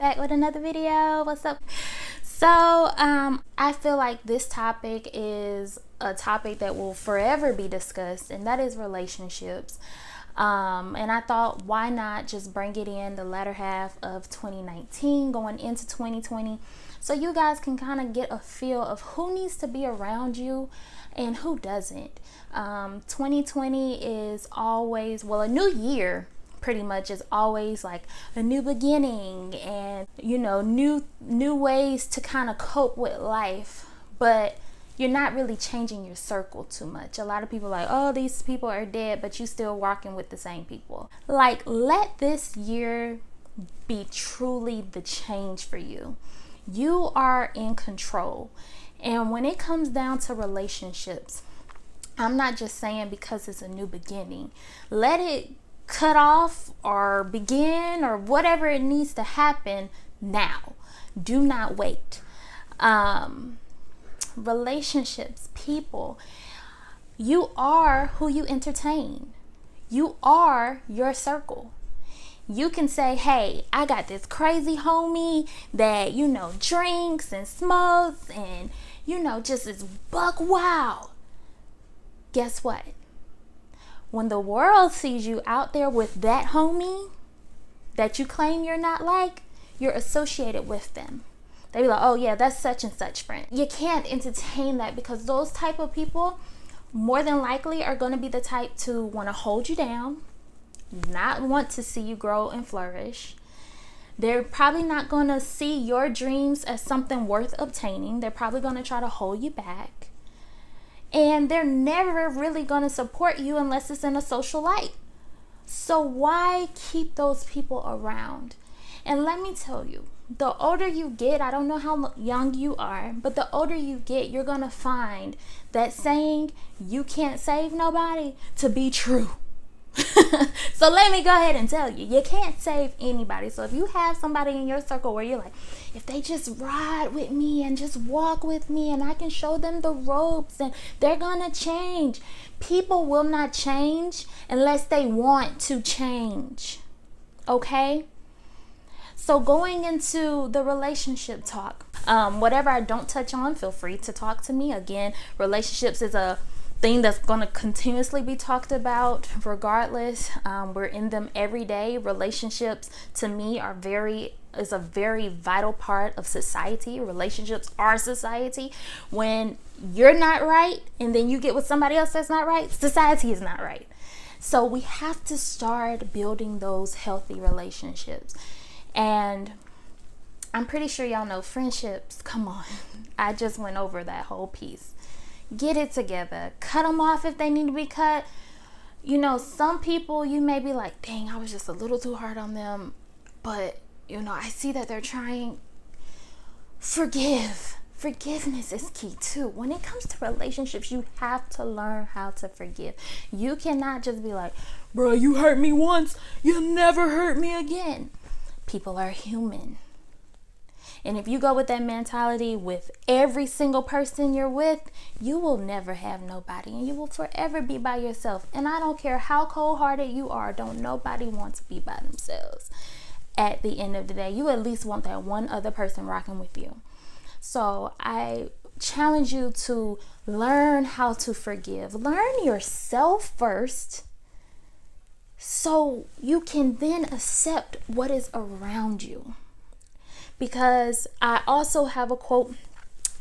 Back with another video. What's up? So I feel like this topic is a topic that will forever be discussed, and that is relationships. And I thought, why not just bring it in the latter half of 2019 going into 2020, so you guys can kind of get a feel of who needs to be around you and who doesn't. 2020 is always, well, a new year pretty much is always like a new beginning, and new ways to kind of cope with life, but you're not really changing your circle too much. A lot of people are like, oh, these people are dead, but you still walking with the same people. Like, let this year be truly the change for you. You are in control. And when it comes down to relationships, I'm not just saying because it's a new beginning. Let it cut off or begin or whatever it needs to happen now. Do not wait. Relationships, people, you are who you entertain. You are your circle. You can say, hey, I got this crazy homie that, drinks and smokes and, just is buck wild. Guess what? When the world sees you out there with that homie that you claim you're not like, you're associated with them. They be like, oh yeah, that's such and such friend. You can't entertain that, because those type of people more than likely are going to be the type to want to hold you down, not want to see you grow and flourish. They're probably not going to see your dreams as something worth obtaining. They're probably going to try to hold you back. And they're never really going to support you unless it's in a social light. So why keep those people around? And let me tell you, the older you get, I don't know how young you are, but the older you get, you're going to find that saying, you can't save nobody, to be true. So let me go ahead and tell you, you can't save anybody. So if you have somebody in your circle where you're like, if they just ride with me and just walk with me and I can show them the ropes and they're gonna change. People will not change unless they want to change. Okay? So going into the relationship talk, whatever I don't touch on, feel free to talk to me. Again, relationships is a thing that's going to continuously be talked about regardless. We're in them every day. Relationships to me is a very vital part of society. Relationships are society. When you're not right and then you get with somebody else that's not right, society is not right. So we have to start building those healthy relationships. And I'm pretty sure y'all know friendships. Come on. I just went over that whole piece. Get it together. Cut them off if they need to be cut. Some people you may be like, dang, I was just a little too hard on them. But, I see that they're trying. Forgive. Forgiveness is key too. When it comes to relationships, you have to learn how to forgive. You cannot just be like, bro, you hurt me once, you'll never hurt me again. People are human. And if you go with that mentality with every single person you're with, you will never have nobody and you will forever be by yourself. And I don't care how cold-hearted you are, don't nobody want to be by themselves. At the end of the day, you at least want that one other person rocking with you. So I challenge you to learn how to forgive. Learn yourself first, so you can then accept what is around you. Because I also have a quote,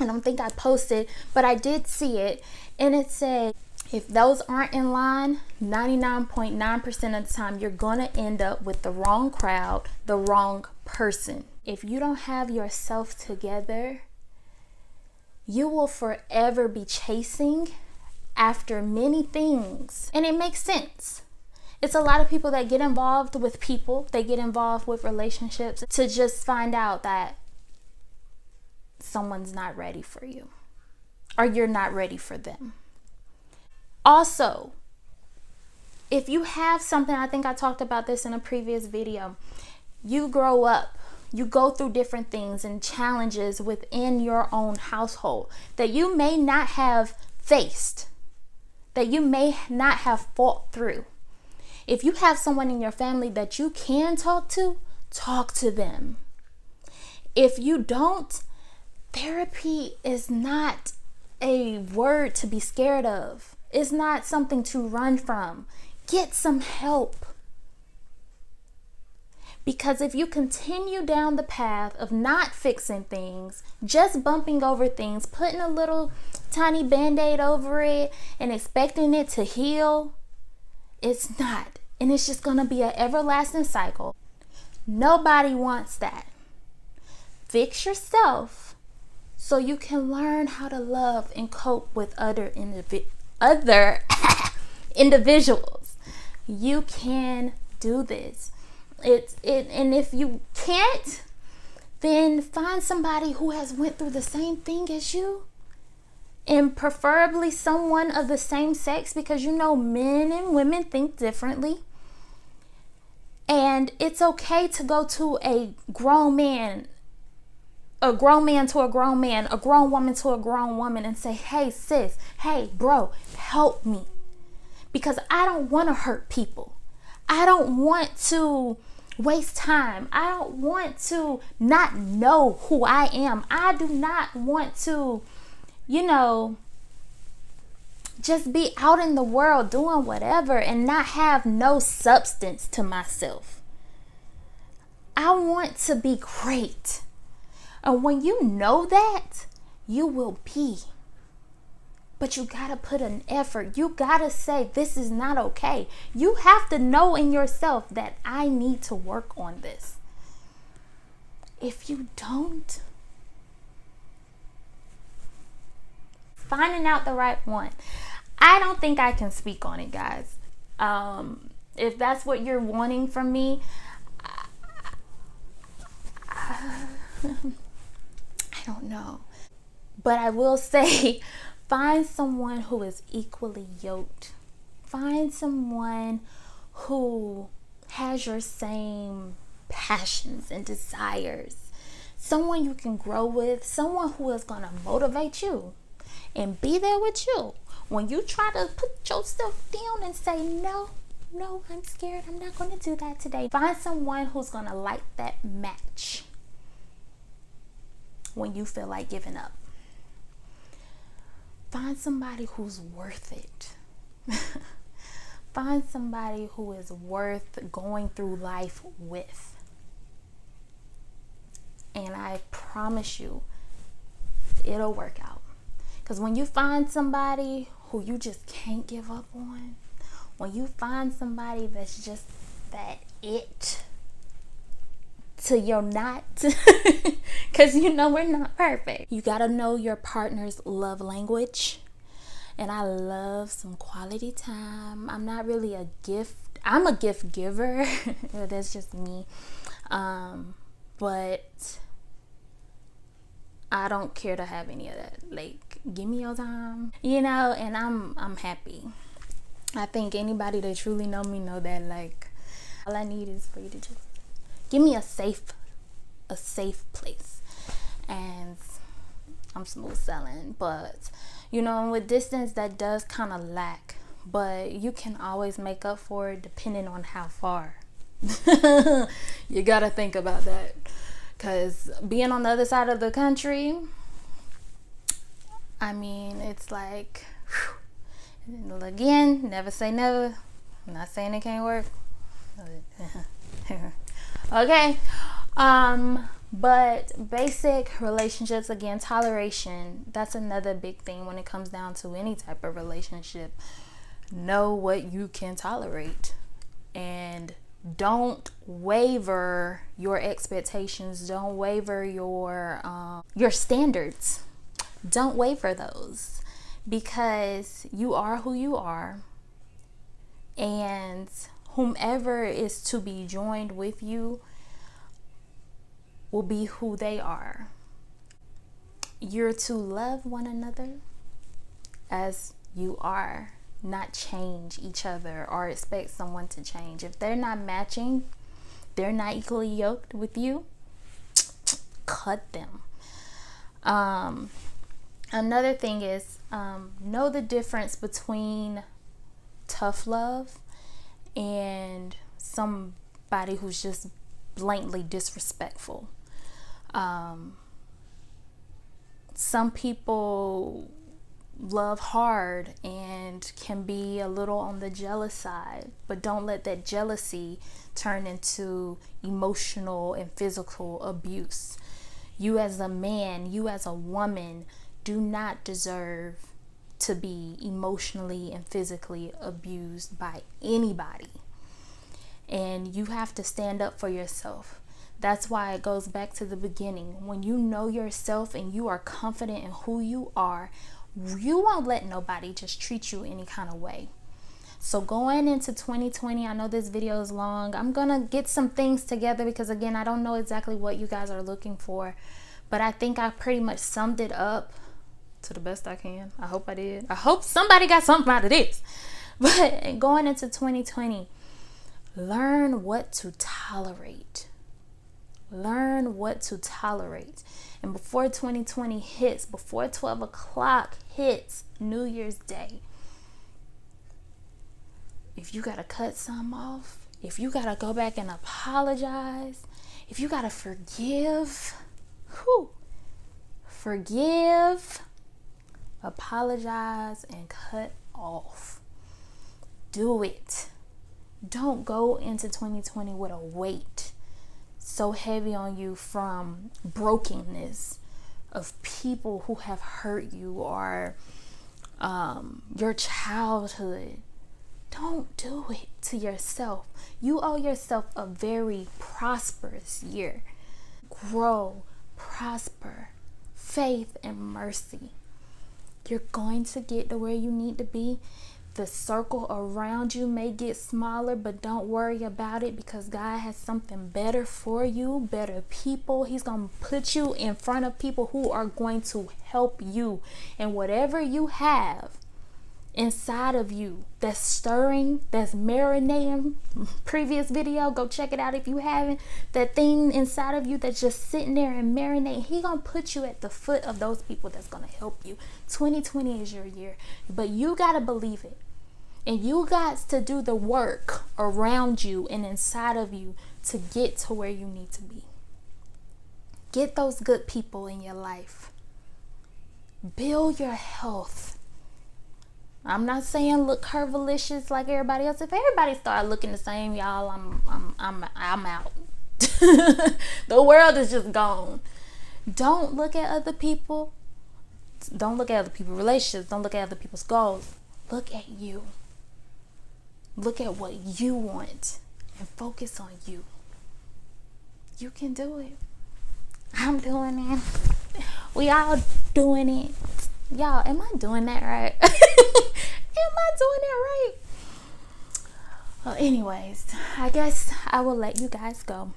I don't think I posted, but I did see it, and it said, if those aren't in line, 99.9% of the time, you're going to end up with the wrong crowd, the wrong person. If you don't have yourself together, you will forever be chasing after many things. And it makes sense. It's a lot of people that get involved with people, they get involved with relationships to just find out that someone's not ready for you or you're not ready for them. Also, if you have something, I think I talked about this in a previous video, you grow up, you go through different things and challenges within your own household that you may not have faced, that you may not have fought through. If you have someone in your family that you can talk to them. If you don't, therapy is not a word to be scared of. It's not something to run from. Get some help. Because if you continue down the path of not fixing things, just bumping over things, putting a little tiny band-aid over it and expecting it to heal, it's not. And it's just going to be an everlasting cycle. Nobody wants that. Fix yourself so you can learn how to love and cope with other individuals. You can do this. And if you can't, then find somebody who has went through the same thing as you, and preferably someone of the same sex, because you know men and women think differently. And it's okay to go to a grown man to a grown man, a grown woman to a grown woman, and say, hey sis, hey bro, help me, because I don't want to hurt people. I don't want to waste time. I don't want to not know who I am. I do not want to, just be out in the world doing whatever and not have no substance to myself. I want to be great. And when you know that, you will be. But you gotta put an effort. You gotta say, this is not okay. You have to know in yourself that I need to work on this. If you don't, finding out the right one. I don't think I can speak on it, guys. If that's what you're wanting from me, I don't know. But I will say, find someone who is equally yoked. Find someone who has your same passions and desires. Someone you can grow with. Someone who is going to motivate you and be there with you. When you try to put yourself down and say, no, I'm scared, I'm not going to do that today. Find someone who's going to light that match when you feel like giving up. Find somebody who's worth it. Find somebody who is worth going through life with. And I promise you, it'll work out. Because when you find somebody who you just can't give up on, when you find somebody that's just that it to your not, because we're not perfect. You gotta know your partner's love language. And I love some quality time. I'm not really I'm a gift giver. That's just me. But I don't care to have any of that. Like, give me your time, and I'm happy. I think anybody that truly know me know that, like, all I need is for you to just give me a safe place. And I'm smooth selling, but with distance that does kind of lack, but you can always make up for it depending on how far. You gotta think about that, because being on the other side of the country, I mean, it's like, whew. Again, never say never. I'm not saying it can't work. Okay. But basic relationships, again, toleration, that's another big thing when it comes down to any type of relationship. Know what you can tolerate, and don't waver your expectations. Don't waver your standards. Don't waver those, because you are who you are, and whomever is to be joined with you will be who they are. You're to love one another as you are, not change each other or expect someone to change. If they're not matching, they're not equally yoked with you, cut them. Another thing is, know the difference between tough love and somebody who's just blatantly disrespectful. Some people love hard and can be a little on the jealous side, but don't let that jealousy turn into emotional and physical abuse. You as a man, you as a woman, do not deserve to be emotionally and physically abused by anybody. And you have to stand up for yourself. That's why it goes back to the beginning. When you know yourself and you are confident in who you are, you won't let nobody just treat you any kind of way. So going into 2020, I know this video is long. I'm going to get some things together because, again, I don't know exactly what you guys are looking for. But I think I pretty much summed it up to the best I can. I hope I did. I hope somebody got something out of this. But going into 2020, learn what to tolerate. Learn what to tolerate. And before 2020 hits, before 12 o'clock hits New Year's Day, if you got to cut some off, if you got to go back and apologize, if you got to forgive, forgive, apologize, and cut off. Do it. Don't go into 2020 with a weight so heavy on you from brokenness of people who have hurt you or your childhood. Don't do it to yourself. You owe yourself a very prosperous year. Grow, prosper, faith, and mercy. You're going to get to where you need to be. The circle around you may get smaller, but don't worry about it because God has something better for you, better people. He's going to put you in front of people who are going to help you. And whatever you have inside of you that's stirring, that's marinating, previous video, go check it out if you haven't, that thing inside of you that's just sitting there and marinating, He gonna put you at the foot of those people that's gonna help you. 2020 is your year, but you gotta believe it, and you got to do the work around you and inside of you to get to where you need to be. Get those good people in your life. Build your health. I'm not saying look curvilicious like everybody else. If everybody start looking the same, y'all, I'm out. The world is just gone. Don't look at other people. Don't look at other people's relationships. Don't look at other people's goals. Look at you. Look at what you want and focus on you. You can do it. I'm doing it. We all doing it. Y'all, am I doing that right? Am I doing that right? Well, anyways, I guess I will let you guys go.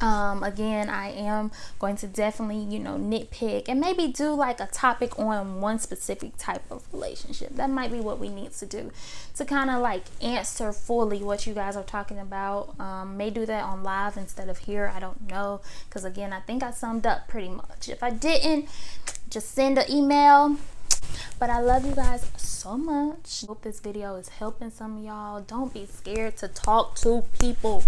Again, I am going to definitely, nitpick and maybe do like a topic on one specific type of relationship. That might be what we need to do to kind of like answer fully what you guys are talking about. May do that on live instead of here. I don't know. Because again, I think I summed up pretty much. If I didn't, just send an email. But I love you guys so much. Hope this video is helping some of y'all. Don't be scared to talk to people.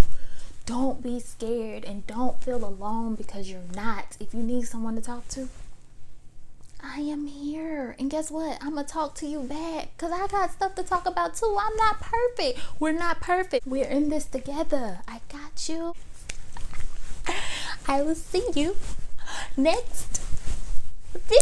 Don't be scared and don't feel alone because you're not. If you need someone to talk to, I am here. And guess what? I'm going to talk to you back because I got stuff to talk about too. I'm not perfect. We're not perfect. We're in this together. I got you. I will see you next video.